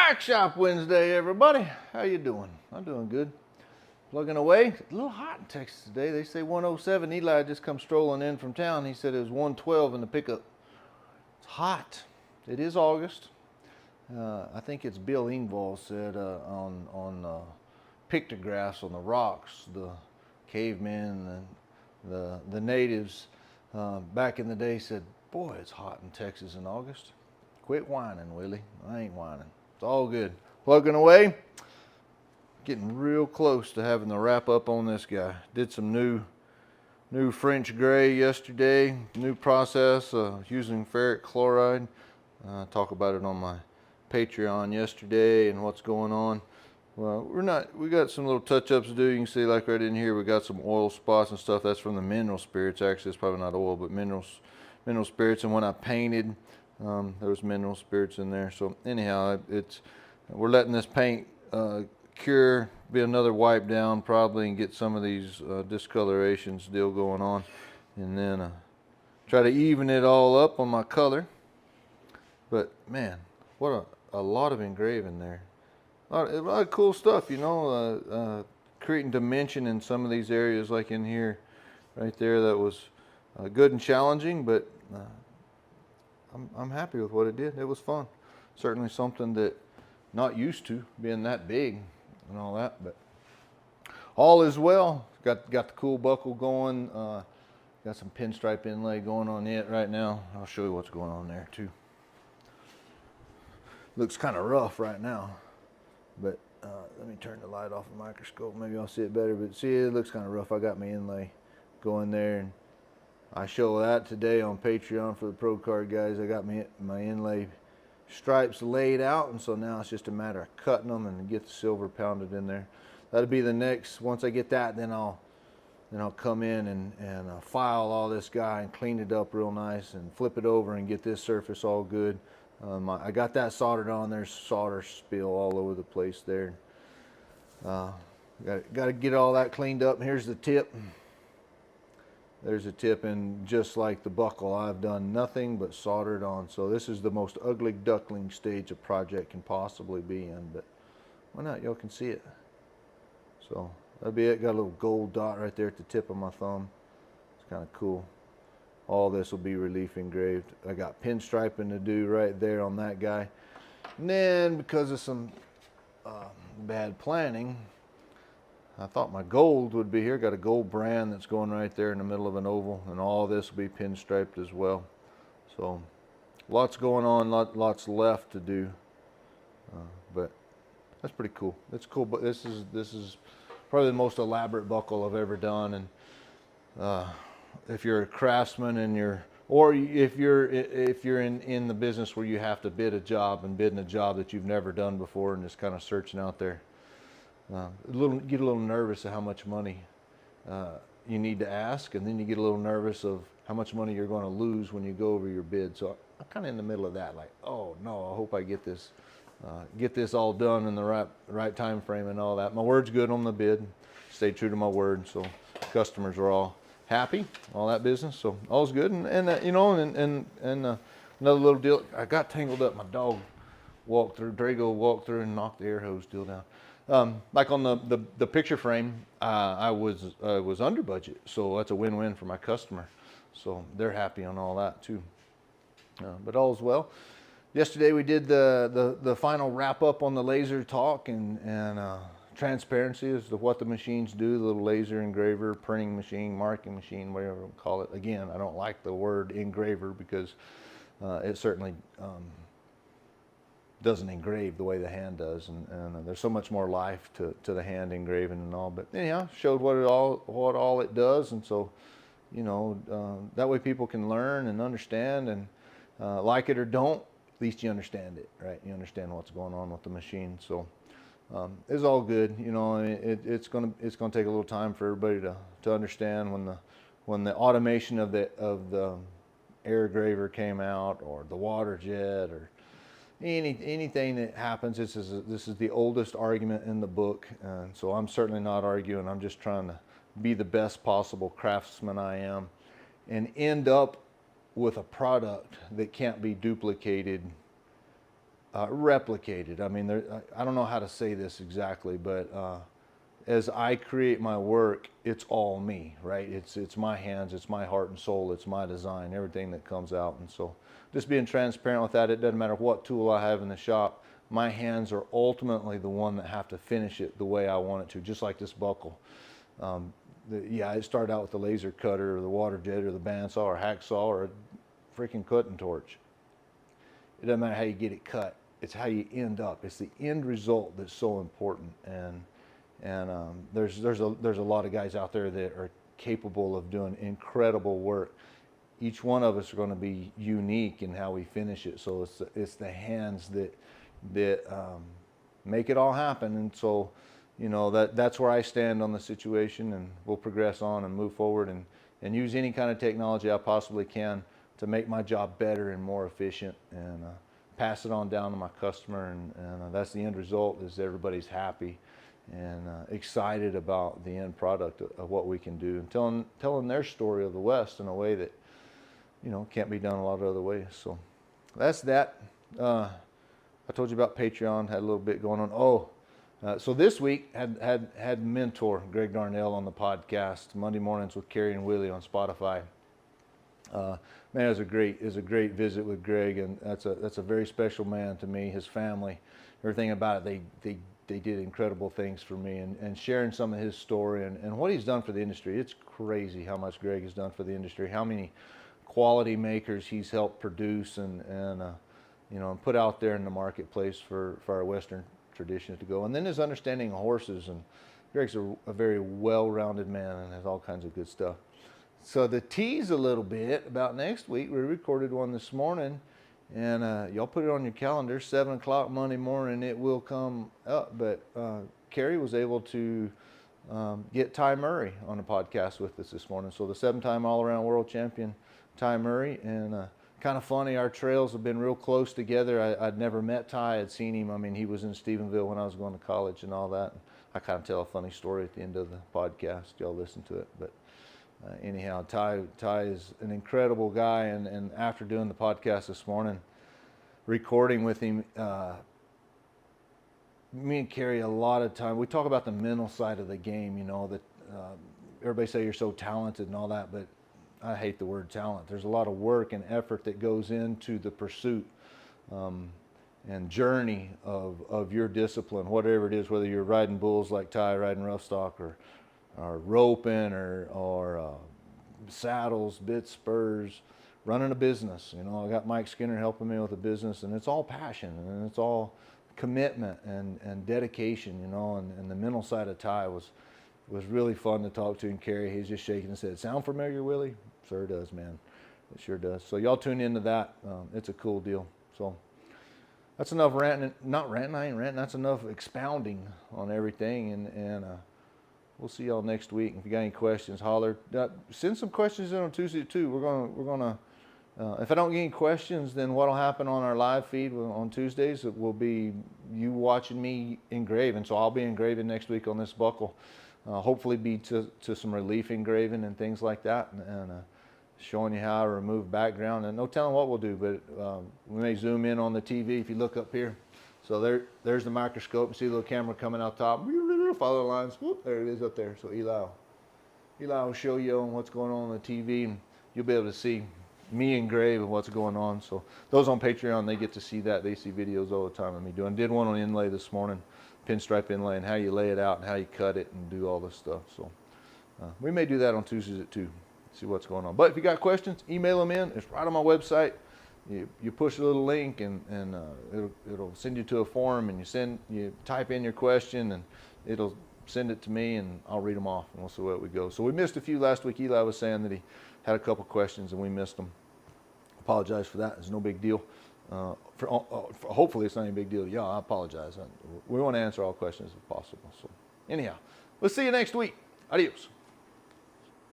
Workshop Wednesday, everybody. How you doing? I'm doing good. Plugging away. It's a little hot in Texas today. They say 107. Eli just come strolling in from town. He said it was 112 in the pickup. It's hot. It is August. I think it's Bill Engvall said on pictographs on the rocks, the cavemen and the natives back in the day said, "Boy, it's hot in Texas in August." Quit whining, Willie. I ain't whining. It's all good. Plugging away. Getting real close to having the wrap up on this guy. Did some new French gray yesterday. New process using ferric chloride. Talk about it on my Patreon yesterday and what's going on. Well, we got some little touch-ups to do. You can see like right in here, we got some oil spots and stuff. That's from the mineral spirits. Actually, it's probably not oil, but mineral spirits. And when I painted, there was mineral spirits in there. So anyhow, we're letting this paint cure, be another wipe down probably, and get some of these discoloration still going on, and then try to even it all up on my color. But man, what a lot of engraving there. A lot of cool stuff, you know, creating dimension in some of these areas, like in here, right there. That was good and challenging, but I'm happy with what it did. It was fun. Certainly something that not used to being that big and all that, but all is well. Got the cool buckle going. Got some pinstripe inlay going on it right now. I'll show you what's going on there too. Looks kind of rough right now, but let me turn the light off the microscope. Maybe I'll see it better, but see, it looks kind of rough. I got my inlay going there, and I show that today on Patreon for the Pro Card guys. I got my inlay stripes laid out, and so now it's just a matter of cutting them and get the silver pounded in there. That'll be the next. Once I get that, then I'll come in and file all this guy and clean it up real nice and flip it over and get this surface all good. I got that soldered on. There's solder spill all over the place there. Got to get all that cleaned up. And here's the tip. There's a tip, and just like the buckle, I've done nothing but soldered on. So this is the most ugly duckling stage a project can possibly be in, but why not? Y'all can see it. So that'll be it. Got a little gold dot right there at the tip of my thumb. It's kind of cool. All this will be relief engraved. I got pinstriping to do right there on that guy. And then because of some bad planning, I thought my gold would be here. Got a gold brand that's going right there in the middle of an oval, and all this will be pinstriped as well. So lots going on, lots left to do, but that's pretty cool. It's cool, but this is probably the most elaborate buckle I've ever done. And if you're a craftsman and if you're in the business where you have to bid a job and bidding a job that you've never done before and just kind of searching out there, get a little nervous of how much money you need to ask, and then you get a little nervous of how much money you're going to lose when you go over your bid. So I'm kind of in the middle of that, like, oh no, I hope I get this all done in the right time frame and all that. My word's good on the bid. Stay true to my word, so customers are all happy, all that business. So all's good, and you know, and another little deal. I got tangled up. My dog Drago walked through and knocked the air hose deal down. Like on the picture frame, I was under budget, so that's a win-win for my customer. So they're happy on all that too. But all's well. Yesterday we did the final wrap up on the laser talk and transparency as to what the machines do. The little laser engraver, printing machine, marking machine, whatever you call it. Again, I don't like the word engraver because it certainly doesn't engrave the way the hand does, and there's so much more life to the hand engraving and all. But anyhow, showed what all it does, and so, you know, that way people can learn and understand, and like it or don't, at least you understand it, right? You understand what's going on with the machine. So it's all good, you know. It's gonna take a little time for everybody to understand when the automation of the air engraver came out, or the water jet, or anything that happens. This is the oldest argument in the book, and so I'm certainly not arguing. I'm just trying to be the best possible craftsman I am, and end up with a product that can't be duplicated replicated. I mean, I don't know how to say this exactly, but as I create my work, it's all me, right? It's my hands, it's my heart and soul, it's my design, everything that comes out. And so just being transparent with that, it doesn't matter what tool I have in the shop, my hands are ultimately the one that have to finish it the way I want it to, just like this buckle. Yeah, it started out with the laser cutter or the water jet or the bandsaw or hacksaw or a freaking cutting torch. It doesn't matter how you get it cut, it's how you end up. It's the end result that's so important. And there's a lot of guys out there that are capable of doing incredible work. Each one of us are going to be unique in how we finish it. So it's the hands that make it all happen. And so, you know, that's where I stand on the situation, and we'll progress on and move forward and use any kind of technology I possibly can to make my job better and more efficient, and pass it on down to my customer. And that's the end result, is everybody's happy and excited about the end product of what we can do, and telling their story of the West in a way that, you know, can't be done a lot of other ways. So that's that. I told you about Patreon, had a little bit going on. So this week had mentor Greg Darnell on the podcast, Monday mornings with Carrie and Willie on Spotify. Man, it was a great visit with Greg, and that's a very special man to me. His family, everything about it, they did incredible things for me, and sharing some of his story and what he's done for the industry. It's crazy how much Greg has done for the industry, how many quality makers he's helped produce and you know, and put out there in the marketplace for our Western traditions to go. And then his understanding of horses, and Greg's a very well-rounded man and has all kinds of good stuff. So to tease a little bit about next week, we recorded one this morning, and y'all put it on your calendar, 7 o'clock Monday morning, it will come up. But Carrie was able to get Ty Murray on the podcast with us this morning. So the 7-time all-around world champion, Ty Murray. And kind of funny, our trails have been real close together. I'd never met Ty, I'd seen him. I mean, he was in Stephenville when I was going to college and all that. I kind of tell a funny story at the end of the podcast. Y'all listen to it. But anyhow, Ty is an incredible guy, and after doing the podcast this morning, recording with him, me and Carrie, a lot of time, we talk about the mental side of the game, you know, that everybody say you're so talented and all that, but I hate the word talent. There's a lot of work and effort that goes into the pursuit and journey of your discipline, whatever it is, whether you're riding bulls like Ty, riding rough stock, or roping, or saddles, bits, spurs, running a business. You know, I got Mike Skinner helping me with a business, and it's all passion, and it's all commitment and dedication, you know, and the mental side of Ty was really fun to talk to. And Carrie, he's just shaking his head. Sound familiar, Willie? Sure does, man. It sure does. So y'all tune into that. It's a cool deal. So that's enough ranting. Not ranting, I ain't ranting. That's enough expounding on everything, and we'll see y'all next week. If you got any questions, holler. Send some questions in on Tuesday too. We're gonna. If I don't get any questions, then what'll happen on our live feed on Tuesdays? It will be you watching me engraving. So I'll be engraving next week on this buckle. Hopefully, be to some relief engraving and things like that, and showing you how to remove background. And no telling what we'll do, but we may zoom in on the TV if you look up here. So there's the microscope. You see the little camera coming out top. Follow the lines. Whoop, there it is up there. So Eli will show you on what's going on the TV, and you'll be able to see me engrave and what's going on. So those on Patreon, they get to see that. They see videos all the time of me doing. Did one on inlay this morning, pinstripe inlay, and how you lay it out and how you cut it and do all this stuff. So we may do that on Tuesdays at 2. See what's going on. But if you got questions, email them in. It's right on my website. You push a little link, and it'll send you to a forum, and you type in your question, and it'll send it to me, and I'll read them off, and we'll see where we go. So we missed a few last week. Eli was saying that he had a couple questions, and we missed them. Apologize for that. It's no big deal. Hopefully it's not a big deal. Yeah, I apologize. We want to answer all questions if possible. So anyhow, we'll see you next week. Adios.